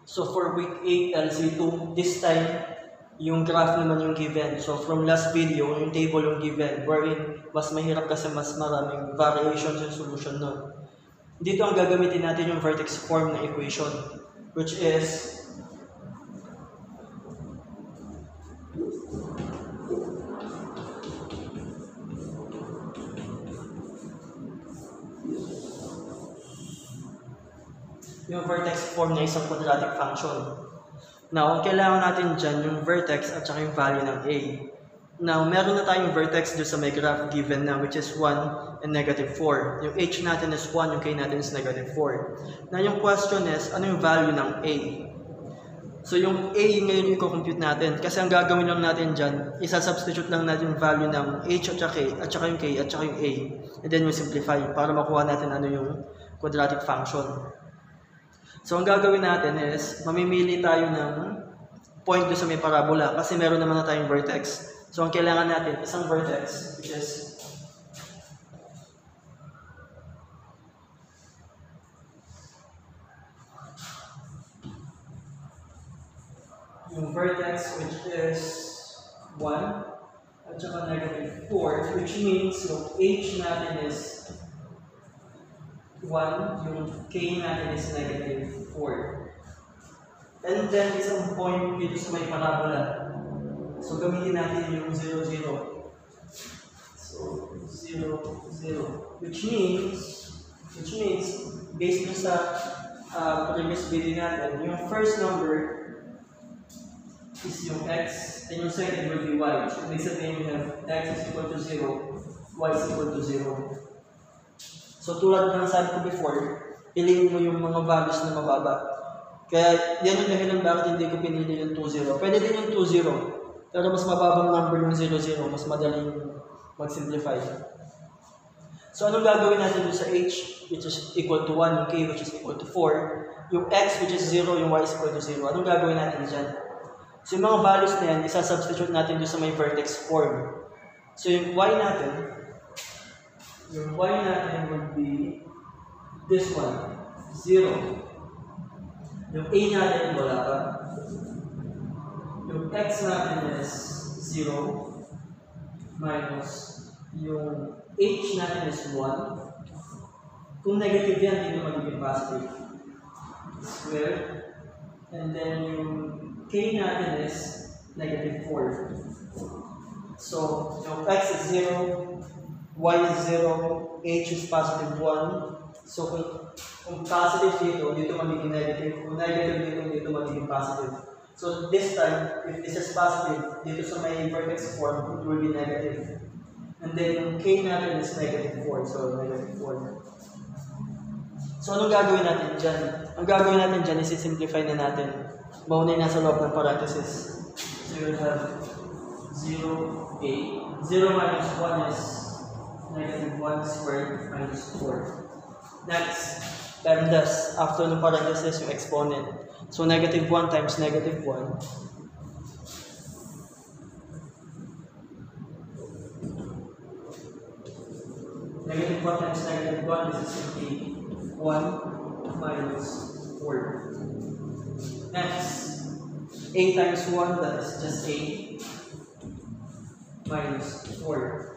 So for week 8 LC2, this time, yung graph naman yung given. So from last video, yung table yung given, wherein mas mahirap kasi mas maraming variations yung solution nun. Dito ang gagamitin natin yung vertex form na equation, which is yung vertex form na isang quadratic function. Now, ang kailangan natin dyan yung vertex at saka yung value ng a. Now, meron na tayong vertex doon sa may graph given na, which is 1 and negative 4. Yung h natin is 1, yung k natin is negative 4. Now, yung question is, ano yung value ng a? So, yung a ngayon yung i-compute natin. Kasi ang gagawin lang natin dyan, isa-substitute lang natin yung value ng h at saka yung k at saka yung a. And then, we simplify para makuha natin ano yung quadratic function. So, ang gagawin natin is, mamimili tayo ng point doon sa may parabola kasi meron naman na tayong vertex. So, ang kailangan natin, isang vertex, which is yung vertex which is 1 at saka negative 4, which means yung h natin is 1, yung k natin is negative 4. And then, isang point dito sa may parabola. So, gamitin natin yung 0, 0. So, 0, 0. Which means, based sa previous video natin, yung first number is yung x, and yung second will be y. So, ibig sabihin, we have x is equal to 0, y is equal to 0. So, tulad ng sabi ko before, piliin mo yung mga values na mababa. Kaya, yan yung dahilan bakit hindi ko pinili yung 2-0. Pwede din yung 2-0, pero mas mababang number yung 0-0, mas madaling mag-simplify. So, anong gagawin natin doon sa h, which is equal to 1, yung k, which is equal to 4, yung x, which is 0, yung y is equal to 0. Anong gagawin natin dyan? So, yung mga values na yan, isa-substitute natin doon sa may vertex form. So, yung y natin would be this one, 0. Yung a natin, wala pa. Yung x natin is 0 minus yung h natin is 1. Kung negative yan, dito magiging positive. Square. And then yung k natin is negative 4. So, yung x is 0, y is 0, h is positive 1. So, kung positive dito magiging negative. Kung negative dito magiging positive. So, this time, if this is positive, dito sa may vertex form, it will be negative. And then, yung k natin is negative 4. So, negative 4. So, anong gagawin natin dyan? Ang gagawin natin dyan is simplify na natin. Mauna yung nasa loob ng parenthesis. So, you'll have 0a. 0 minus 1 is negative 1 squared minus 4. Next, PEMDAS. After the parenthesis, yung exponent. So, negative 1 times negative 1. Negative 1 times negative 1 is simply 1 minus 4. Next, a times 1, that is just a minus 4.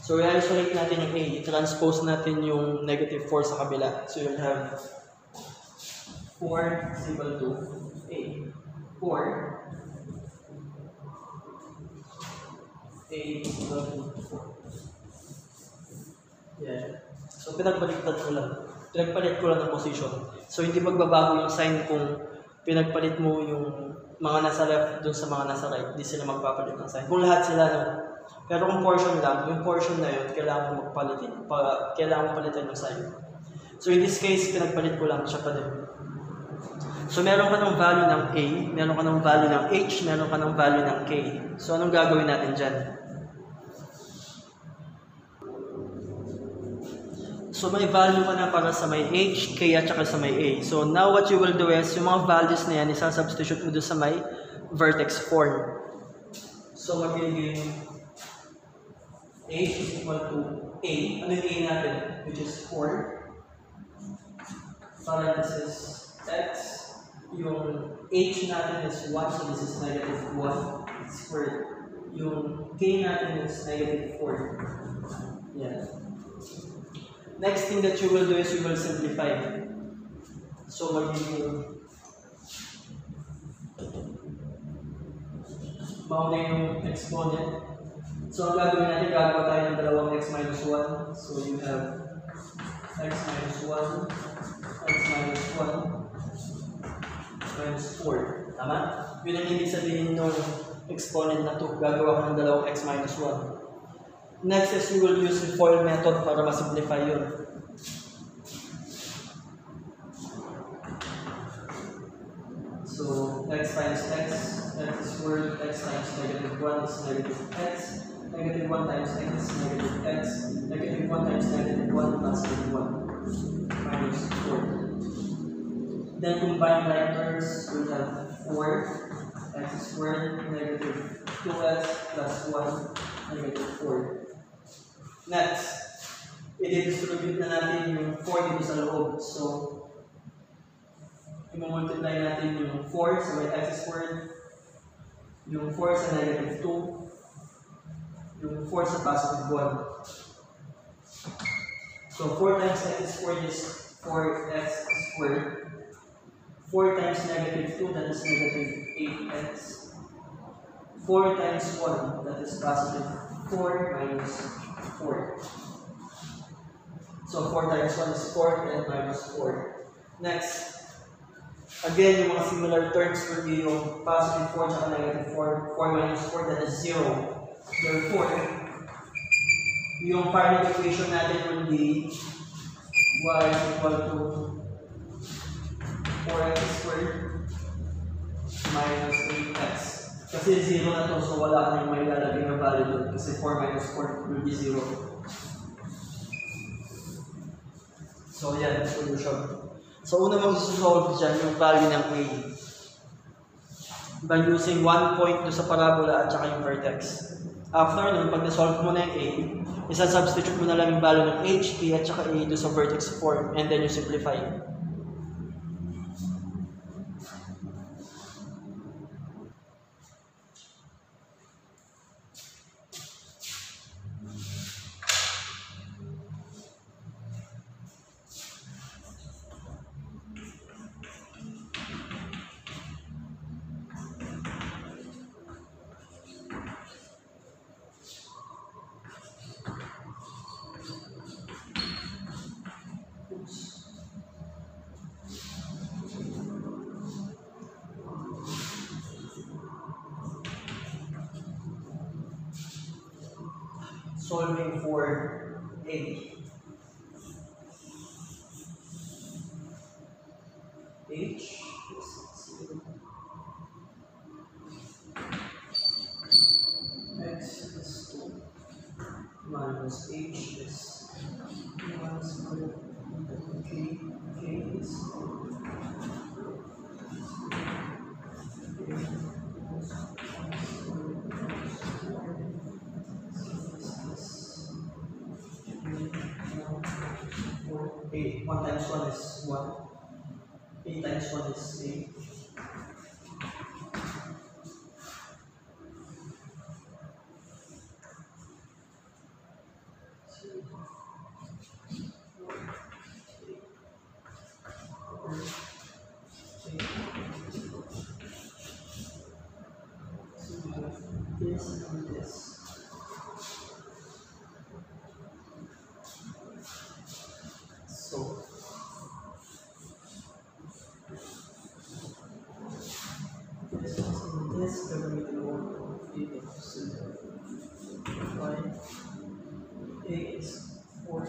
So, i-isolate natin yung a. I-transpose natin yung negative 4 sa kabila. So, you'll have 4 is equal to a. 4. A is equal to 4. Yeah. So, pinagpalit ko lang ng position. So, hindi magbabago yung sign kung pinagpalit mo yung mga nasa left dun sa mga nasa right. Hindi sila magpapalit ng sign. Kung lahat sila, no? Pero kung portion lang, yung portion na yun, kailangan mo palitan yung sign. So, in this case, pinagpalit ko lang siya pa din. So, meron ka ng value ng a, meron ka ng value ng h, meron ka ng value ng k. So, anong gagawin natin dyan? So, may value ka na para sa may h, k, at saka sa may a. So, now what you will do is, yung mga values na yan, isa-substitute mo doon sa may vertex form. So, magiging h is equal to a. Ano yung a natin? Which is 4. Parenthesis x. yung h natin is 1, so this is negative 1 squared. Yung k natin is negative 4. Yeah. Next thing that you will do is you will simplify. So magiging mauna yung exponent. So ang gagawin natin, gagawa tayo ng dalawang x minus 1. So you have x minus 1, x minus 1, minus 4. Tama? Yun ang ibig sabihin ng exponent na 2. Gagawa ko ng dalawang x minus 1. Next is we will use the FOIL method para ma-simplify yun. So x times x squared, x times negative 1 is negative x. Negative 1 times x is negative x. Negative 1 times negative 1 plus negative 1 minus 4. Then combine like terms, we have 4 x squared negative 2x plus 1 negative 4. Next, i-distribute na natin yung 4 dito sa loob. So, i-multiply natin yung 4 sa may x squared, yung 4 sa negative 2, yung 4 sa positive 1. So 4 times x squared is 4x squared. 4 times negative 2, that is negative 8x. 4 times 1, that is positive 4 minus 4. So 4 times 1 is 4 and minus 4. Next, again, yung mga similar terms will be yung positive 4 at negative 4. 4 minus 4, that is 0. Therefore, yung final equation natin will be y is equal to 4x squared minus 8x. Kasi 0 na to, so wala kang may lalagay na value doon. Kasi 4 minus 4 will be 0. So yan, solution. So una mong isusolve dyan yung value ng a by using one point doon sa parabola at saka yung vertex. After nun, pag na-solve mo na yung a, isa-substitute mo na lang yung value ng h, k at saka a doon sa vertex form and then you simplify. Solving for a. H is 0. X is 2 minus h is 1 squared. K is 8. 1 times 1 is 1. 8 times 1 is 8. This and this. So this and this gagamitin mo dito. So a is 4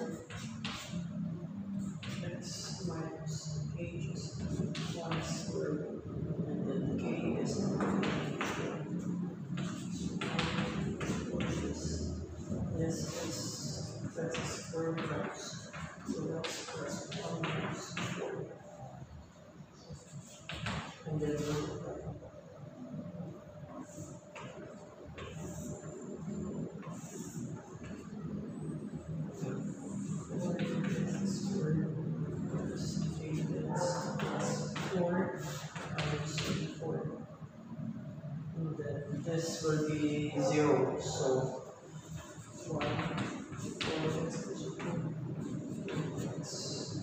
x minus h is 1 squared and then k is this is that's square times. So that's plus 1 minus 4. And then multiply. Square minus 8 is plus 4 this will be 0. So 1, 4, 6, 2, 6.